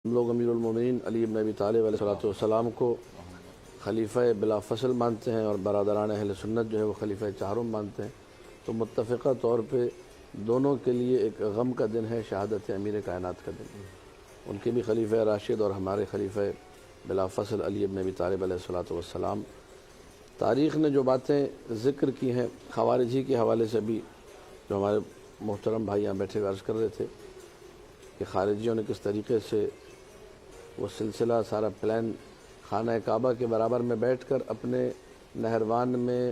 ہم لوگ امیر المومنین علی بن ابی طالب علیہ السلام کو خلیفہ بلا فصل مانتے ہیں اور برادران اہل سنت جو ہے وہ خلیفہ چہارم مانتے ہیں، تو متفقہ طور پہ دونوں کے لیے ایک غم کا دن ہے شہادت امیر کائنات کا دن۔ ان کے بھی خلیفہ راشد اور ہمارے خلیفہ بلا فصل علی بن ابی طالب علیہ السلام۔ تاریخ نے جو باتیں ذکر کی ہیں خوارجی کے حوالے سے بھی، جو ہمارے محترم بھائی یہاں بیٹھے عرض کر رہے تھے کہ خارجیوں نے کس طریقے سے وہ سلسلہ سارا پلان خانہ کعبہ کے برابر میں بیٹھ کر اپنے نہروان میں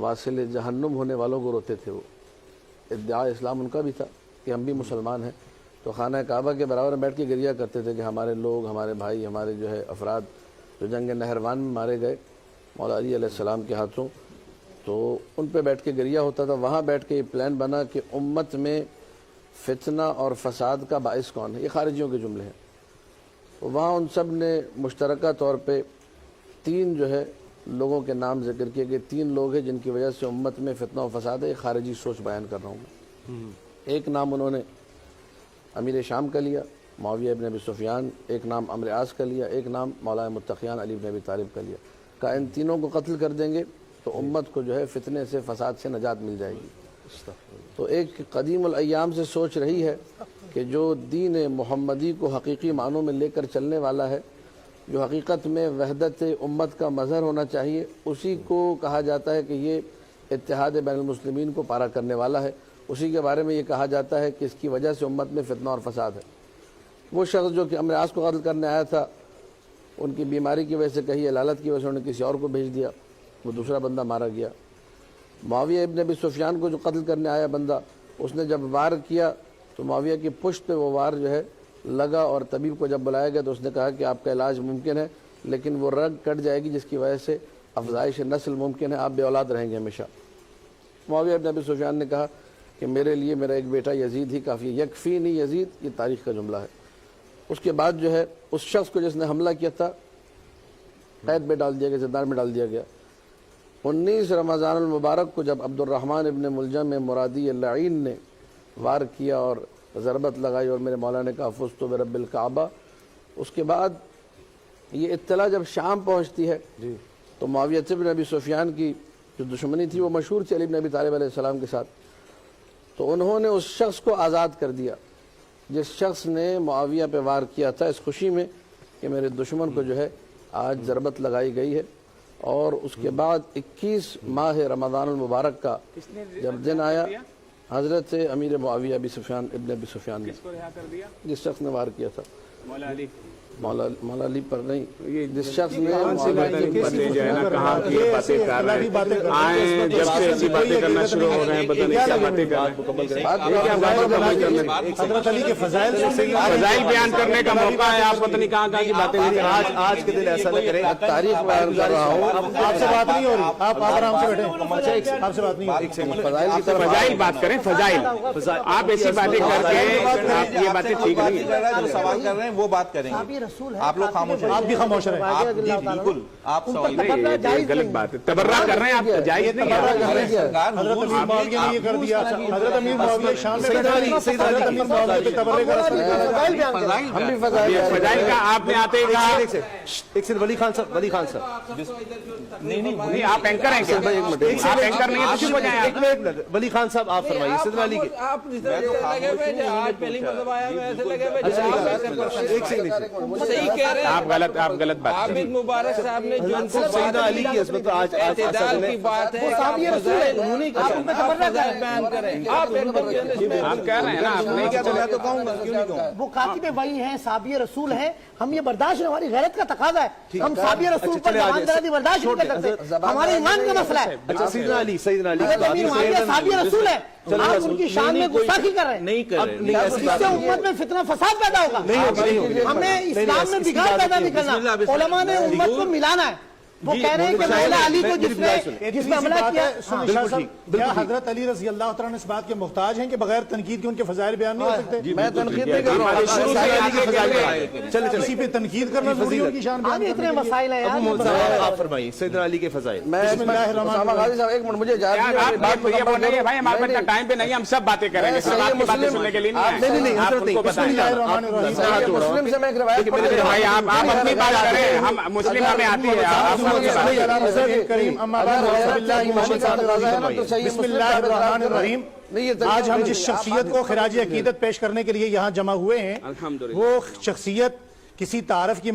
واصل جہنم ہونے والوں کو روتے تھے۔ وہ ادعا اسلام ان کا بھی تھا کہ ہم بھی مسلمان ہیں، تو خانہ کعبہ کے برابر میں بیٹھ کے گریہ کرتے تھے کہ ہمارے لوگ، ہمارے بھائی، ہمارے جو ہے افراد جو جنگ نہروان میں مارے گئے مولا علی علیہ السلام کے ہاتھوں، تو ان پہ بیٹھ کے گریہ ہوتا تھا۔ وہاں بیٹھ کے یہ پلان بنا کہ امت میں فتنہ اور فساد کا باعث کون ہے، یہ خارجیوں کے جملے ہیں۔ وہاں ان سب نے مشترکہ طور پہ تین جو ہے لوگوں کے نام ذکر کیے کہ تین لوگ ہیں جن کی وجہ سے امت میں فتنہ و فساد ہے۔ یہ خارجی سوچ بیان کر رہا ہوں میں۔ ایک نام انہوں نے امیر شام کا لیا معاویہ ابن ابی سفیان، ایک نام عمرو عاص کا لیا، ایک نام مولا متقیان علی بن ابی طالب کا لیا، کہا ان تینوں کو قتل کر دیں گے تو امت کو جو ہے فتنے سے فساد سے نجات مل جائے گی۔ تو ایک قدیم الایام سے سوچ رہی ہے کہ جو دین محمدی کو حقیقی معنوں میں لے کر چلنے والا ہے، جو حقیقت میں وحدت امت کا مظہر ہونا چاہیے، اسی کو کہا جاتا ہے کہ یہ اتحاد بین المسلمین کو پارا کرنے والا ہے۔ اسی کے بارے میں یہ کہا جاتا ہے کہ اس کی وجہ سے امت میں فتنہ اور فساد ہے۔ وہ شخص جو کہ عمرو عاص کو قتل کرنے آیا تھا، ان کی بیماری کی وجہ سے کہیں علالت کی وجہ سے انہوں نے کسی اور کو بھیج دیا، وہ دوسرا بندہ مارا گیا۔ معاویہ ابن ابی سفیان کو جو قتل کرنے آیا بندہ، اس نے جب وار کیا تو معاویہ کی پشت پہ وہ وار جو ہے لگا، اور طبیب کو جب بلایا گیا تو اس نے کہا کہ آپ کا علاج ممکن ہے لیکن وہ رگ کٹ جائے گی جس کی وجہ سے افزائش نسل ممکن ہے، آپ بے اولاد رہیں گے ہمیشہ۔ معاویہ ابن ابی سفیان نے کہا کہ میرے لیے میرا ایک بیٹا یزید ہی کافی ہے، یکفینی یزید، یہ تاریخ کا جملہ ہے۔ اس کے بعد جو ہے اس شخص کو جس نے حملہ کیا تھا قید میں ڈال دیا گیا، زندان میں ڈال دیا گیا۔ 19 رمضان المبارک کو جب عبد الرحمن ابن ملجم مرادی اللعین نے وار کیا اور ضربت لگائی اور میرے مولا نے کہا فزت برب الکعبہ، اس کے بعد یہ اطلاع جب شام پہنچتی ہے تو معاویہ ابن ابی سفیان کی جو دشمنی تھی وہ مشہور تھی علی بن ابی طالب علیہ السلام کے ساتھ، تو انہوں نے اس شخص کو آزاد کر دیا جس شخص نے معاویہ پہ وار کیا تھا، اس خوشی میں کہ میرے دشمن کو جو ہے آج ضربت لگائی گئی ہے۔ اور اس کے بعد 21 ماہ رمضان المبارک کا جب دن آیا، حضرت امیر معاویہ ابی سفیان ابن ابی سفیان نے، جس شخص نے وار کیا تھا مولا علی پر نہیں، جس شخص نے فضائل بیان کرنے کا موقع ہے، آپ پتہ نہیں کہاں کہاں کی باتیں۔ آج کے دن ایسا نہ کریں، تاریخ بیان کر رہا ہوں، آپ سے بات نہیں ہو رہی، آپ آرام سے بیٹھیں، آپ سے بات نہیں ہو رہی۔ فضائل کی طرف فضائل بات کریں، فضائل، آپ ایسی باتیں کر کے آپ یہ باتیں ٹھیک نہیں ہیں۔ جو سوال کر رہے ہیں وہ بات کریں گے، آپ لوگ خاموش ہیں، آپ بھی خاموش رہیں۔ آپ جی بالکل آپ سوال نہیں، یہ غلط بات ہے، تبرہ کر رہے ہیں آپ، جائز نہیں ہے۔ حضرت امیر معاویہ نے یہ کر دیا، حضرت امیر معاویہ شام میں حضرت امیر معاویہ پہ تبرے کا رسول ہم بھی فضائل فضائل کا آپ نے آتے ہی کہا، ایک سیکنڈ، ولی خان صاحب، ولی خان صاحب نہیں آپ اینکر ہیں کیا؟ آپ اینکر نہیں ہیں تو چپ ہو جائیں آپ۔ ایک منٹ، ولی خان صاحب آپ فرمائیے، سیدنا علی کے آپ غلط بات کر رہے ہیں۔ مبارک صاحب نے جو سیدنا علی کی عظمت آج اعتدال کی بات ہے، آپ بیان کریں، آپ کہہ رہے ہیں نا، آپ نہیں میں تو کہوں گا، کیوں نہیں کہوں؟ وہ کاتب وحی ہیں، صحابی رسول ہیں، ہم یہ برداشت ہماری غیرت کا تقاضا ہے، ہم صحابی رسول پر زبان درازی برداشت نہیں کر سکتے، ہمارے ایمان کا مسئلہ ہے۔ اچھا سیدنا علی حضرت امیر معاویہ صحابی رسول ہے، آپ ان کی شان میں گستاخی کر رہے ہیں، نہیں کر رہے، اس سے امت میں فتنہ فساد پیدا ہوگا۔ ہمیں اسلام میں بگاڑ پیدا نہیں کرنا، علماء نے امت کو ملانا ہے۔ وہ کہہ رہے ہیں کہ مولا علی کو جس میں حملہ کیا. کیا حضرت علی رضی اللہ تعالیٰ نے اس بات کے محتاج ہیں کہ بغیر تنقید کے ان کے فضائل بیان نہیں ہو سکتے؟ میں تنقید نہیں کر رہا ہوں. کسی پہ تنقید کرنا ضروری ہے ان کی شان بیان آگے اتنے کرنے کے لیے؟ مسائل ہیں یار. آپ فرمائیے سیدنا علی کے فضائل. میں اسامہ غازی صاحب ایک منٹ مجھے آپ یہ بول رہے ہیں بھائی ہمارے پاس ٹائم پہ نہیں, ہم سب باتیں کریں گے, سب آپ کی باتیں سننے کے لیے نہیں. آپ ان کو بتائیں. مسلم سے میں ایک روایت بھائی آپ اپنی بات کریں, ہم مسلم ہمیں آتی ہے. بسم اللہ الرحمن الرحیم. آج ہم جس شخصیت کو خراج عقیدت پیش کرنے کے لیے یہاں جمع ہوئے ہیں وہ شخصیت کسی تعارف کی